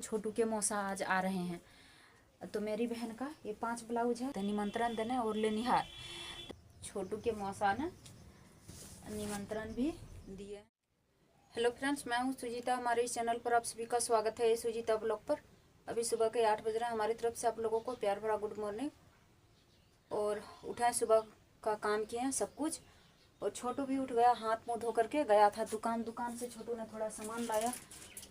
छोटू के मौसा आज आ रहे हैं, तो मेरी बहन का ये 5 ब्लाउज है निमंत्रण देने और लेनिहार। छोटू के मौसा ने निमंत्रण भी दिए। हेलो फ्रेंड्स, मैं हूँ सुजीता। हमारे इस चैनल पर आप सभी का स्वागत है, सुजीता ब्लॉग पर। अभी सुबह के 8 बज रहे हैं। हमारी तरफ से आप लोगों को प्यार भरा गुड मॉर्निंग। और उठाए, सुबह का काम किए हैं सब कुछ। और छोटू भी उठ गया, हाथ मुँह धो करके गया था दुकान से छोटू ने थोड़ा सामान लाया।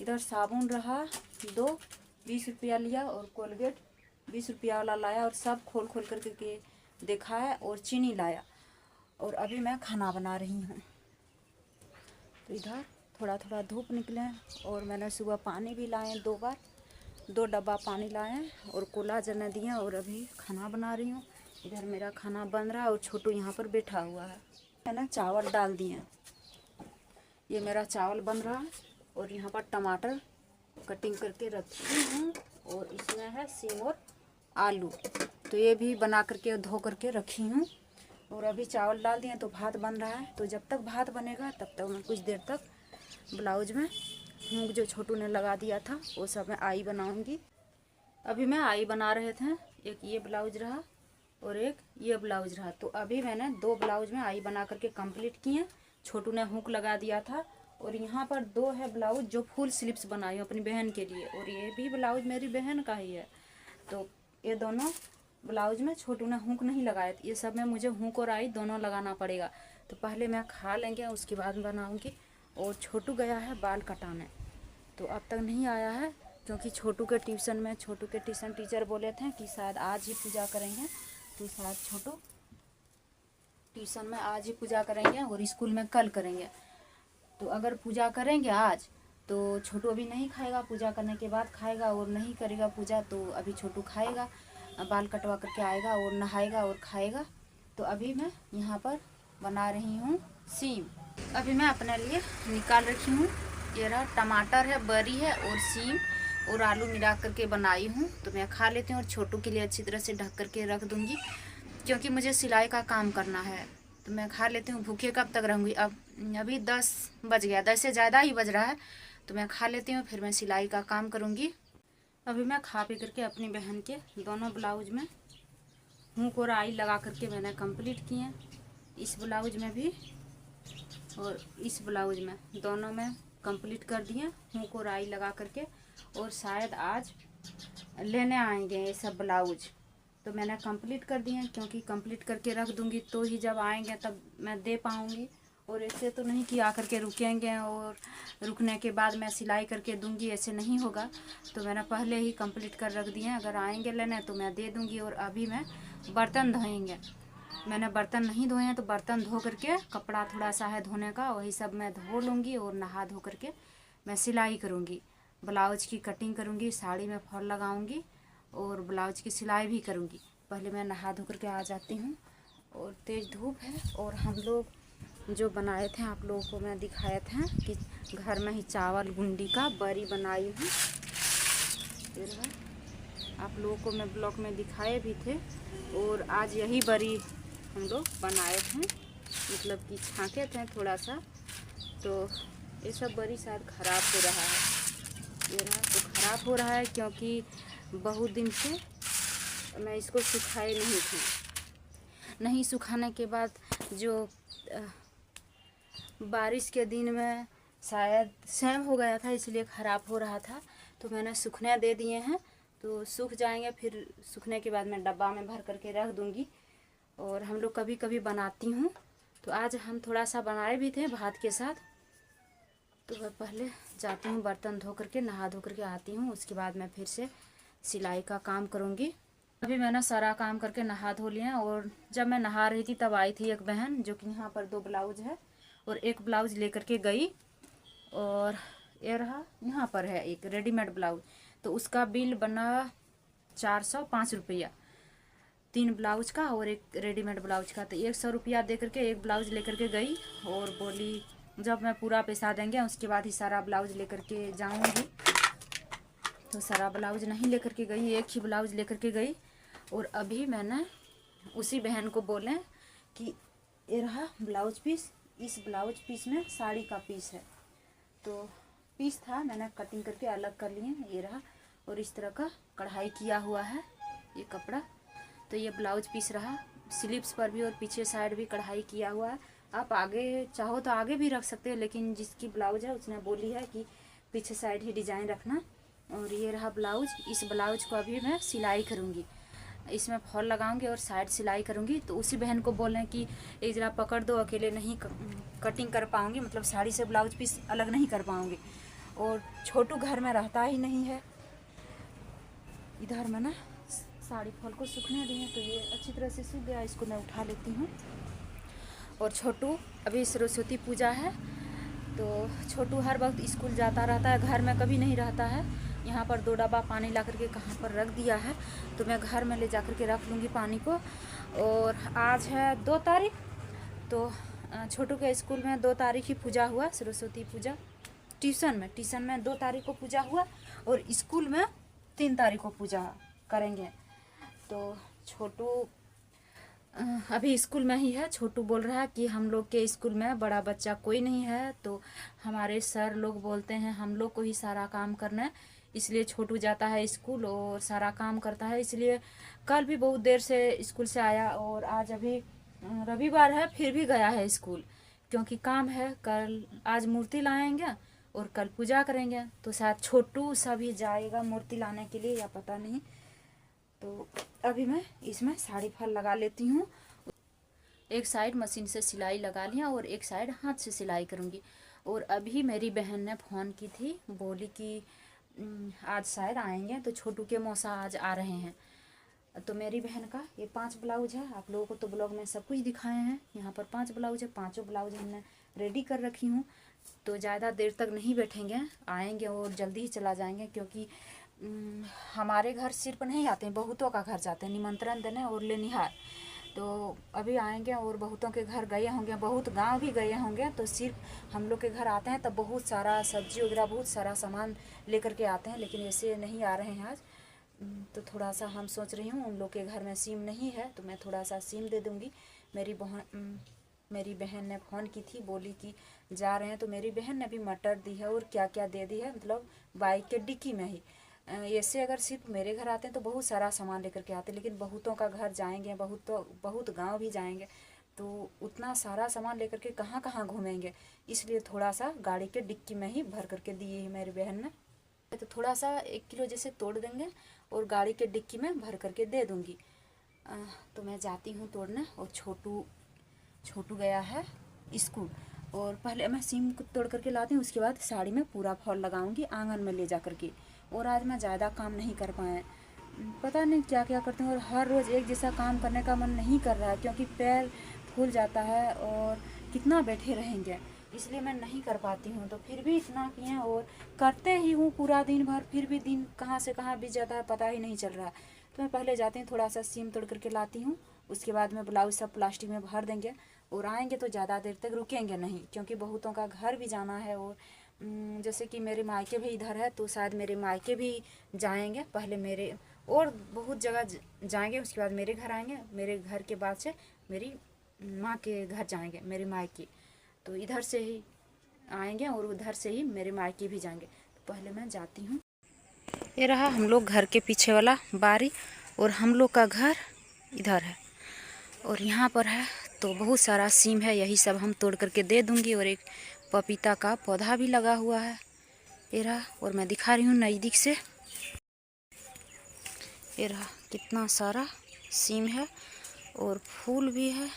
इधर साबुन रहा 2, 20 रुपया लिया, और कोलगेट 20 रुपया वाला लाया, और सब खोल करके देखा है। और चीनी लाया। और अभी मैं खाना बना रही हूँ। तो इधर थोड़ा धूप निकले, और मैंने सुबह पानी भी लाए 2 बार, 2 डब्बा पानी लाए और कोला जलने दिए। और अभी खाना बना रही हूँ। इधर मेरा खाना बन रहा है और छोटू यहाँ पर बैठा हुआ है। मैंने चावल डाल दिए, ये मेरा चावल बन रहा है। और यहाँ पर टमाटर कटिंग करके रखी हूँ, और इसमें है सीम और आलू, तो ये भी बना करके धो करके रखी हूँ। और अभी चावल डाल दिए तो भात बन रहा है। तो जब तक भात बनेगा तब तक मैं कुछ देर तक ब्लाउज में हुक जो छोटू ने लगा दिया था वो सब मैं आई बनाऊँगी। अभी मैं आई बना रहे थे, एक ये ब्लाउज रहा और एक ये ब्लाउज रहा। तो अभी मैंने 2 ब्लाउज में आई बना करके कंप्लीट किए। छोटू ने हुक लगा दिया था। और यहाँ पर 2 है ब्लाउज जो फुल स्लीव्स बनाई हूँ अपनी बहन के लिए, और ये भी ब्लाउज मेरी बहन का ही है। तो ये दोनों ब्लाउज में छोटू ने हुक नहीं लगाया, ये सब में मुझे हुक और आई दोनों लगाना पड़ेगा। तो पहले मैं खा लेंगे, उसके बाद बनाऊँगी। और छोटू गया है बाल कटाने, तो अब तक नहीं आया है, क्योंकि छोटू के ट्यूशन टीचर बोले थे कि शायद आज ही पूजा करेंगे। तो शायद छोटू ट्यूशन में आज ही पूजा करेंगे और स्कूल में कल करेंगे। तो अगर पूजा करेंगे आज तो छोटू अभी नहीं खाएगा, पूजा करने के बाद खाएगा। और नहीं करेगा पूजा तो अभी छोटू खाएगा, बाल कटवा करके आएगा और नहाएगा और खाएगा। तो अभी मैं यहाँ पर बना रही हूँ सीम। अभी मैं अपने लिए निकाल रखी हूँ। ये रहा टमाटर है, बरी है और सीम और आलू मिला करके बनाई हूँ। तो मैं खा लेती हूँ और छोटू के लिए अच्छी तरह से ढक करके रख दूँगी, क्योंकि मुझे सिलाई का काम करना है। तो मैं खा लेती हूँ, भूखे कब तक रहूँगी। अब अभी 10 बज गया, 10 से ज़्यादा ही बज रहा है। तो मैं खा लेती हूँ, फिर मैं सिलाई का काम करूँगी। अभी मैं खा पी करके अपनी बहन के दोनों ब्लाउज में हुक और आई लगा करके मैंने कंप्लीट किए। इस ब्लाउज में भी और इस ब्लाउज में, दोनों में कंप्लीट कर दिए हुक और आई लगा करके। और शायद आज लेने आएंगे ये सब ब्लाउज, तो मैंने कंप्लीट कर दिए, क्योंकि कंप्लीट करके रख दूंगी तो ही जब आएंगे तब मैं दे पाऊंगी। और ऐसे तो नहीं कि आकर के रुकेंगे और रुकने के बाद मैं सिलाई करके दूंगी, ऐसे नहीं होगा। तो मैंने पहले ही कंप्लीट कर रख दिए, अगर आएंगे लेने तो मैं दे दूंगी। और अभी मैं बर्तन धोएंगे, मैंने बर्तन नहीं धोए हैं, तो बर्तन धो करके कपड़ा थोड़ा सा है धोने का, वही सब मैं धो लूँगी। और नहा धो करके मैं सिलाई करूँगी, ब्लाउज की कटिंग करूँगी, साड़ी में फॉल लगाऊँगी और ब्लाउज की सिलाई भी करूँगी। पहले मैं नहा धो करके आ जाती हूँ। और तेज़ धूप है। और हम लोग जो बनाए थे आप लोगों को मैं दिखाए थे कि घर में ही चावल गुंडी का बरी बनाई हूँ। फिर आप लोगों को मैं ब्लॉग में दिखाए भी थे। और आज यही बरी हम लोग बनाए थे, मतलब कि छाँके थे थोड़ा सा। तो ये सब बरी शायद ख़राब हो रहा है, ये रहा तो ख़राब हो रहा है, क्योंकि बहुत दिन से मैं इसको सुखाए नहीं थे। नहीं सुखाने के बाद जो बारिश के दिन में शायद सैम हो गया था, इसलिए ख़राब हो रहा था। तो मैंने सूखने दे दिए हैं, तो सूख जाएंगे। फिर सूखने के बाद मैं डब्बा में भर करके रख दूंगी। और हम लोग कभी कभी बनाती हूँ, तो आज हम थोड़ा सा बनाए भी थे भात के साथ। तो मैं पहले जाती हूँ, बर्तन धो करके नहा धो करके आती हूँ, उसके बाद मैं फिर से सिलाई का काम करूँगी। अभी मैंने सारा काम करके नहा धो लिया। और जब मैं नहा रही थी तब आई थी एक बहन, जो कि यहाँ पर 2 ब्लाउज है और एक ब्लाउज लेकर के गई। और ये रहा, यहाँ पर है एक रेडीमेड ब्लाउज, तो उसका बिल बना 405 रुपया, 3 ब्लाउज का और एक रेडीमेड ब्लाउज का। तो 100 रुपया दे करके एक ब्लाउज लेकर के गई, और बोली जब मैं पूरा पैसा देंगे उसके बाद ही सारा ब्लाउज लेकर के जाऊँगी। तो सारा ब्लाउज नहीं लेकर के गई, एक ही ब्लाउज लेकर के गई। और अभी मैंने उसी बहन को बोले कि ये रहा ब्लाउज पीस, इस ब्लाउज पीस में साड़ी का पीस है। तो पीस था, मैंने कटिंग करके अलग कर लिए, ये रहा। और इस तरह का कढ़ाई किया हुआ है ये कपड़ा। तो ये ब्लाउज पीस रहा, स्लीव्स पर भी और पीछे साइड भी कढ़ाई किया हुआ है। आप आगे चाहो तो आगे भी रख सकते हो, लेकिन जिसकी ब्लाउज है उसने बोली है कि पीछे साइड ही डिजाइन रखना। और ये रहा ब्लाउज। इस ब्लाउज को अभी मैं सिलाई करूँगी, इसमें फॉल लगाऊंगी और साइड सिलाई करूँगी। तो उसी बहन को बोल रहे हैं कि एक जरा पकड़ दो, अकेले नहीं कटिंग कर पाऊँगी, मतलब साड़ी से ब्लाउज पीस अलग नहीं कर पाऊँगी। और छोटू घर में रहता ही नहीं है। इधर में ना साड़ी फॉल को सूखने दी है, तो ये अच्छी तरह से सूख गया, इसको मैं उठा लेती हूँ। और छोटू अभी सरस्वती पूजा है, तो छोटू हर वक्त स्कूल जाता रहता है, घर में कभी नहीं रहता है। यहाँ पर 2 डब्बा पानी ला करके कहाँ पर रख दिया है, तो मैं घर में ले जा कर के रख लूँगी पानी को। और आज है 2 तारीख, तो छोटू के स्कूल में 2 तारीख ही पूजा हुआ, सरस्वती पूजा। ट्यूशन में 2 तारीख को पूजा हुआ और स्कूल में 3 तारीख को पूजा करेंगे। तो छोटू अभी स्कूल में ही है। छोटू बोल रहा है कि हम लोग के स्कूल में बड़ा बच्चा कोई नहीं है, तो हमारे सर लोग बोलते हैं हम लोग को ही सारा काम करना है, इसलिए छोटू जाता है स्कूल और सारा काम करता है। इसलिए कल भी बहुत देर से स्कूल से आया और आज अभी रविवार है फिर भी गया है स्कूल, क्योंकि काम है। कल आज मूर्ति लाएंगे और कल पूजा करेंगे, तो शायद छोटू सभी जाएगा मूर्ति लाने के लिए या पता नहीं। तो अभी मैं इसमें साड़ी फॉल लगा लेती हूँ। एक साइड मशीन से सिलाई लगा लिया और एक साइड हाथ से सिलाई करूँगी। और अभी मेरी बहन ने फ़ोन की थी, बोली कि आज शायद आएंगे, तो छोटू के मौसा आज आ रहे हैं। तो मेरी बहन का ये 5 ब्लाउज है। आप लोगों को तो ब्लॉग में सब कुछ दिखाए हैं। यहाँ पर 5 ब्लाउज है, 5 ब्लाउज हमने रेडी कर रखी हूँ। तो ज़्यादा देर तक नहीं बैठेंगे, आएंगे और जल्दी ही चला जाएंगे, क्योंकि हमारे घर सिर्फ नहीं आते हैं, बहुतों का घर जाते हैं निमंत्रण देने और लेनिहार। तो अभी आएंगे और बहुतों के घर गए होंगे, बहुत गांव भी गए होंगे, तो सिर्फ हम लोग के घर आते हैं तब बहुत सारा सब्जी वगैरह बहुत सारा सामान लेकर के आते हैं, लेकिन ऐसे नहीं आ रहे हैं आज। तो थोड़ा सा हम सोच रही हूँ, उन लोग के घर में सिम नहीं है तो मैं थोड़ा सा सिम दे दूँगी। मेरी बहन ने फ़ोन की थी, बोली कि जा रहे हैं, तो मेरी बहन ने भी मटर दी है और क्या क्या दे दी है, मतलब बाइक के डिक्की में ही। ऐसे अगर सिर्फ मेरे घर आते हैं तो बहुत सारा सामान लेकर के आते हैं, लेकिन बहुतों का घर जाएंगे, बहुत गांव भी जाएंगे, तो उतना सारा सामान लेकर के कहाँ कहाँ घूमेंगे, इसलिए थोड़ा सा गाड़ी के डिक्की में ही भर करके दिए है मेरी बहन ने। तो थोड़ा सा 1 किलो जैसे तोड़ देंगे और गाड़ी के डिक्की में भर करके दे दूँगी। तो मैं जाती हूँ तोड़ने। और छोटू गया है स्कूल, और पहले मैं सिम को तोड़ करके लाती हूँ, उसके बाद साड़ी में पूरा फॉल लगाऊंगी आंगन में ले जा करके। और आज मैं ज़्यादा काम नहीं कर पाए, पता नहीं क्या क्या करती हूँ। और हर रोज़ एक जैसा काम करने का मन नहीं कर रहा है, क्योंकि पैर फूल जाता है और कितना बैठे रहेंगे, इसलिए मैं नहीं कर पाती हूँ। तो फिर भी इतना किए और करते ही हूँ पूरा दिन भर, फिर भी दिन कहाँ से कहाँ बीत जाता है पता ही नहीं चल रहा है। तो मैं पहले जाती हूँ, थोड़ा सा सिम तोड़ करके लाती हूँ, उसके बाद में ब्लाउज सब प्लास्टिक में भर देंगे और आएंगे तो ज़्यादा देर तक रुकेंगे नहीं, क्योंकि बहुतों का घर भी जाना है। और जैसे कि मेरे मायके भी इधर है, तो शायद मेरे मायके भी जाएंगे, पहले मेरे और बहुत जगह जाएंगे, उसके बाद मेरे घर आएंगे, मेरे घर के बाद से मेरी माँ के घर जाएंगे, मेरे मायके। तो इधर से ही आएंगे और उधर से ही मेरे मायके भी जाएंगे। तो पहले मैं जाती हूँ। ये रहा हम लोग घर के पीछे वाला बारी, और हम लोग का घर इधर है और यहाँ पर है। तो बहुत सारा सीम है, यही सब हम तोड़ करके दे दूँगी। और एक पपीता का पौधा भी लगा हुआ है, ये रहा। और मैं दिखा रही हूँ नज़दीक से, ये रहा कितना सारा सीम है और फूल भी है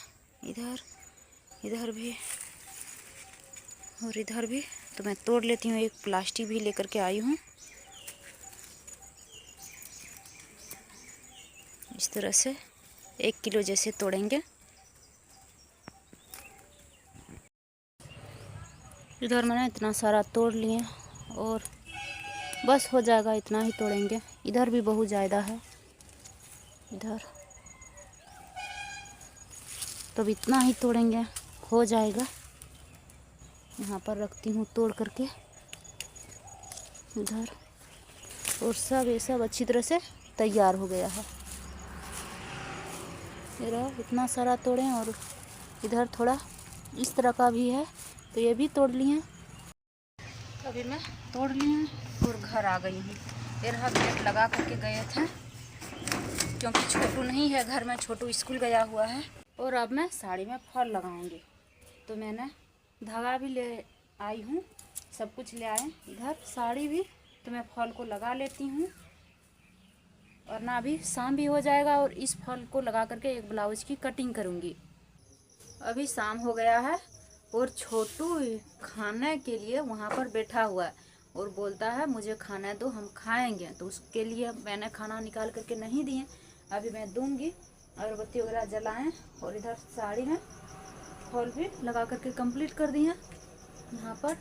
इधर भी और इधर भी। तो मैं तोड़ लेती हूँ, एक प्लास्टिक भी लेकर के आई हूँ। इस तरह से 1 किलो जैसे तोड़ेंगे। इधर मैंने इतना सारा तोड़ लिए और बस हो जाएगा, इतना ही तोड़ेंगे। इधर भी बहुत ज़्यादा है इधर, तो इतना ही तोड़ेंगे, हो जाएगा। यहाँ पर रखती हूँ तोड़ करके इधर। और सब ये सब अच्छी तरह से तैयार हो गया है। ये रहा इतना सारा तोड़े, और इधर थोड़ा इस तरह का भी है, तो ये भी तोड़ लिए। अभी मैं तोड़ ली हूँ और घर आ गई हूँ। ये रहा गेट लगा करके गए थे, क्योंकि छोटू नहीं है घर में, छोटू स्कूल गया हुआ है। और अब मैं साड़ी में फॉल लगाऊंगी, तो मैंने धागा भी ले आई हूँ, सब कुछ ले आए इधर, साड़ी भी, तो मैं फॉल को लगा लेती हूँ। और ना अभी शाम भी हो जाएगा और इस फॉल को लगा करके एक ब्लाउज की कटिंग करूँगी। अभी शाम हो गया है और छोटू खाने के लिए वहाँ पर बैठा हुआ है और बोलता है मुझे खाना दो, हम खाएंगे। तो उसके लिए मैंने खाना निकाल करके नहीं दिए, अभी मैं दूंगी। अगरबत्ती वगैरह जलाएं और इधर साड़ी में फॉल भी लगा करके कंप्लीट कर दिए। यहाँ पर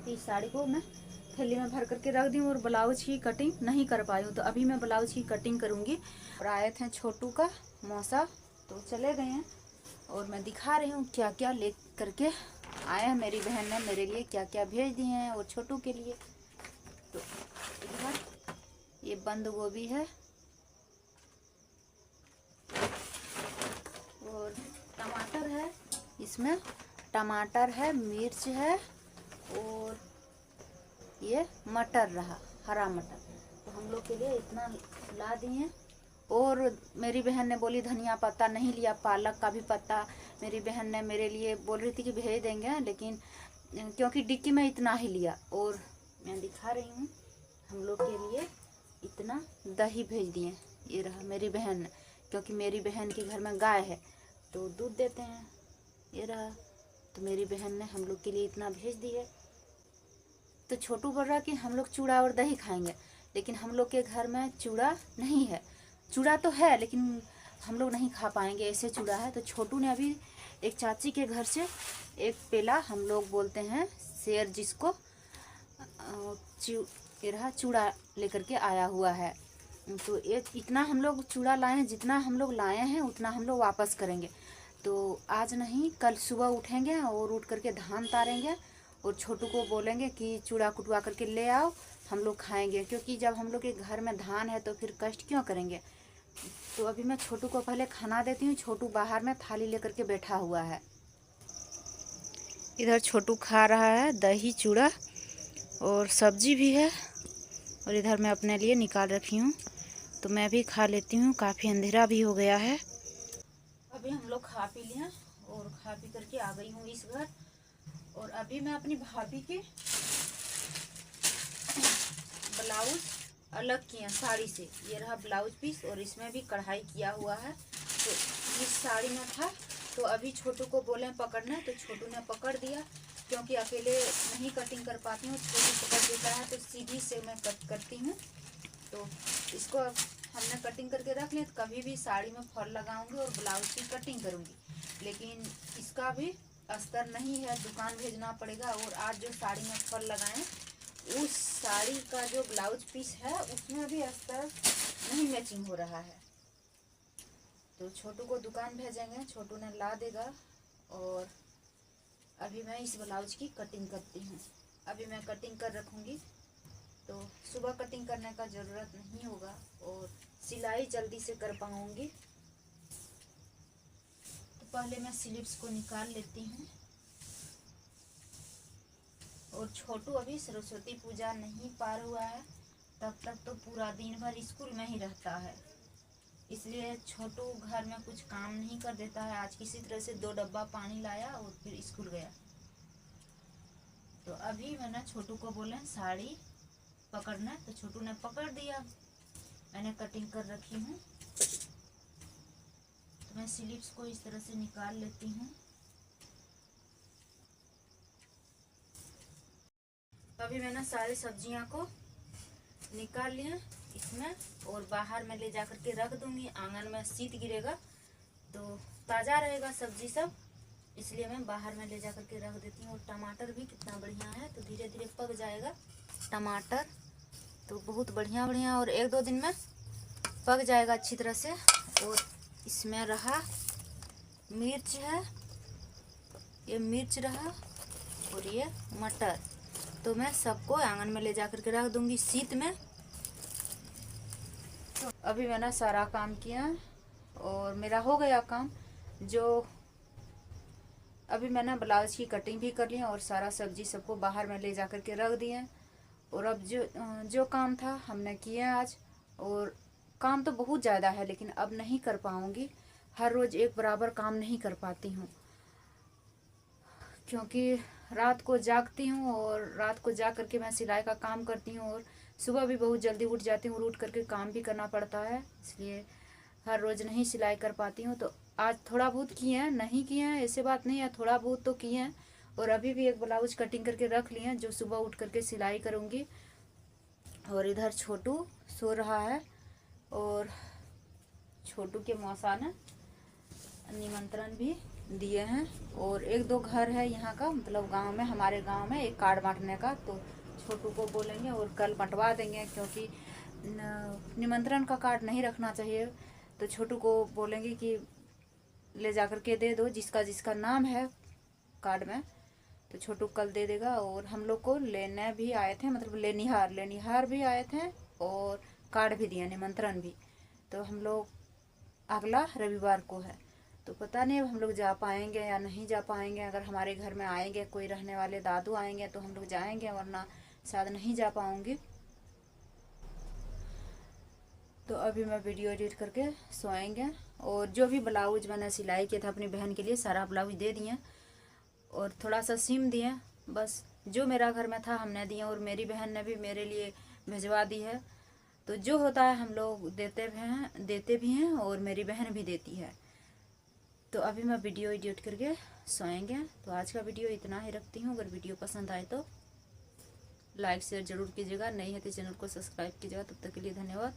इस साड़ी को मैं थैली में भर करके रख दी और ब्लाउज की कटिंग नहीं कर पाई हूँ, तो अभी मैं ब्लाउज की कटिंग करूँगी। और आए थे छोटू का मौसा, तो चले गए हैं और मैं दिखा रही हूँ क्या क्या ले करके आए हैं। मेरी बहन ने मेरे लिए क्या क्या भेज दिए हैं और छोटू के लिए। तो इधर ये बंद गोभी है और टमाटर है, इसमें टमाटर है, मिर्च है और ये मटर रहा, हरा मटर। तो हम लोग के लिए इतना ला दिए। और मेरी बहन ने बोली धनिया पत्ता नहीं लिया, पालक का भी पत्ता मेरी बहन ने मेरे लिए बोल रही थी कि भेज देंगे, लेकिन क्योंकि डिक्की में इतना ही लिया। और मैं दिखा रही हूँ हम लोग के लिए इतना दही भेज दिए, ये रहा मेरी बहन ने, क्योंकि मेरी बहन के घर में गाय है तो दूध देते हैं, ये रहा। तो मेरी बहन ने हम लोग के लिए इतना भेज दी है। तो छोटू बोल रहा कि हम लोग चूड़ा और दही खाएंगे, लेकिन हम लोग के घर में चूड़ा नहीं है। चूड़ा तो है लेकिन हम लोग नहीं खा पाएंगे, ऐसे चूड़ा है। तो छोटू ने अभी एक चाची के घर से एक पेला, हम लोग बोलते हैं शेर जिसको, ये रहा चूड़ा लेकर के आया हुआ है। तो एक इतना हम लोग चूड़ा लाए हैं, जितना हम लोग लाए हैं उतना हम लोग वापस करेंगे। तो आज नहीं, कल सुबह उठेंगे और उठ करके धान तारेंगे और छोटू को बोलेंगे कि चूड़ा कुटवा करके ले आओ, हम लोग खाएंगे। क्योंकि जब हम लोग के घर में धान है तो फिर कष्ट क्यों करेंगे। तो अभी मैं छोटू को पहले खाना देती हूँ। छोटू बाहर में थाली लेकर के बैठा हुआ है। इधर छोटू खा रहा है दही चूड़ा और सब्जी भी है, और इधर मैं अपने लिए निकाल रखी हूँ, तो मैं भी खा लेती हूँ। काफ़ी अंधेरा भी हो गया है। अभी हम लोग खा पी लिए और खा पी करके आ गई हूँ इस घर। और अभी मैं अपनी भाभी के ब्लाउज अलग किए साड़ी से, ये रहा ब्लाउज पीस और इसमें भी कढ़ाई किया हुआ है। तो इस साड़ी में था, तो अभी छोटू को बोले पकड़ना, तो छोटू ने पकड़ दिया। क्योंकि अकेले नहीं कटिंग कर पाती हूँ, छोटू पकड़ देता है, तो सीधी से मैं कट करती हूँ। तो इसको हमने कटिंग करके रख लिया। तो कभी भी साड़ी में फॉल लगाऊंगी और ब्लाउज की कटिंग करूंगी, लेकिन इसका भी अस्तर नहीं है, दुकान भेजना पड़ेगा। और आज जो साड़ी में फॉल लगाएं, उस साड़ी का जो ब्लाउज पीस है उसमें भी अस्तर नहीं मैचिंग हो रहा है। तो छोटू को दुकान भेजेंगे, छोटू ने ला देगा। और अभी मैं इस ब्लाउज की कटिंग करती हूँ। अभी मैं कटिंग कर रखूँगी, तो सुबह कटिंग करने का ज़रूरत नहीं होगा और सिलाई जल्दी से कर पाऊँगी। तो पहले मैं स्लीव्स को निकाल लेती हूँ। और छोटू अभी सरस्वती पूजा नहीं पार हुआ है, तब तक तो पूरा दिन भर स्कूल में ही रहता है, इसलिए छोटू घर में कुछ काम नहीं कर देता है। आज किसी तरह से 2 डब्बा पानी लाया और फिर स्कूल गया। तो अभी मैंने छोटू को बोले साड़ी पकड़ना, तो छोटू ने पकड़ दिया। मैंने कटिंग कर रखी हूँ, तो मैं स्लीव्स को इस तरह से निकाल लेती हूँ। अभी मैंने सारी सब्जियां को निकाल लिया इसमें, और बाहर में ले जा करके रख दूंगी। आंगन में शीत गिरेगा तो ताज़ा रहेगा सब्जी सब, इसलिए मैं बाहर में ले जा करके रख देती हूँ। और टमाटर भी कितना बढ़िया है, तो धीरे धीरे पक जाएगा टमाटर, तो बहुत बढ़िया बढ़िया, और 1-2 दिन में पक जाएगा अच्छी तरह से। और इसमें रहा मिर्च है, ये मिर्च रहा और ये मटर, तो मैं सबको आंगन में ले जा करके रख दूंगी शीत में। तो अभी मैंने सारा काम किया और मेरा हो गया काम। जो अभी मैंने ब्लाउज की कटिंग भी कर ली और सारा सब्जी सबको बाहर में ले जा करके रख दिए। और अब जो काम था हमने किया आज। और काम तो बहुत ज़्यादा है, लेकिन अब नहीं कर पाऊँगी। हर रोज़ एक बराबर काम नहीं कर पाती हूँ, क्योंकि रात को जागती हूँ और रात को जाग करके मैं सिलाई का काम करती हूँ, और सुबह भी बहुत जल्दी उठ जाती हूँ और उठ करके काम भी करना पड़ता है, इसलिए हर रोज़ नहीं सिलाई कर पाती हूँ। तो आज थोड़ा बहुत किए हैं, नहीं किए हैं ऐसे बात नहीं है, थोड़ा बहुत तो किए हैं। और अभी भी एक ब्लाउज कटिंग करके रख लिए हैं, जो सुबह उठ करके सिलाई करूँगी। और इधर छोटू सो रहा है, और छोटू के मौसा ने निमंत्रण भी दिए हैं। और एक दो घर है यहाँ का, मतलब गांव में, हमारे गांव में एक कार्ड बांटने का, तो छोटू को बोलेंगे और कल बंटवा देंगे, क्योंकि निमंत्रण का कार्ड नहीं रखना चाहिए। तो छोटू को बोलेंगे कि ले जा कर के दे दो, जिसका जिसका नाम है कार्ड में, तो छोटू कल दे देगा। और हम लोग को लेने भी आए थे, मतलब लेनिहार भी आए थे, और कार्ड भी दिया, निमंत्रण भी। तो हम लोग अगला रविवार को है, तो पता नहीं अब हम लोग जा पाएंगे या नहीं जा पाएंगे। अगर हमारे घर में आएंगे कोई रहने वाले दादू आएंगे तो हम लोग जाएंगे, वरना शायद नहीं जा पाऊंगी। तो अभी मैं वीडियो एडिट करके सोएंगे। और जो भी ब्लाउज मैंने सिलाई किया था अपनी बहन के लिए, सारा ब्लाउज दे दिए, और थोड़ा सा सिम दिए, बस जो मेरा घर में था हमने दिए, और मेरी बहन ने भी मेरे लिए भिजवा दी है। तो जो होता है हम लोग देते भी हैं और मेरी बहन भी देती है। तो अभी मैं वीडियो एडिट करके सोएंगे। तो आज का वीडियो इतना ही रखती हूँ। अगर वीडियो पसंद आए तो लाइक शेयर जरूर कीजिएगा, नहीं है तो चैनल को सब्सक्राइब कीजिएगा। तब तक के लिए धन्यवाद।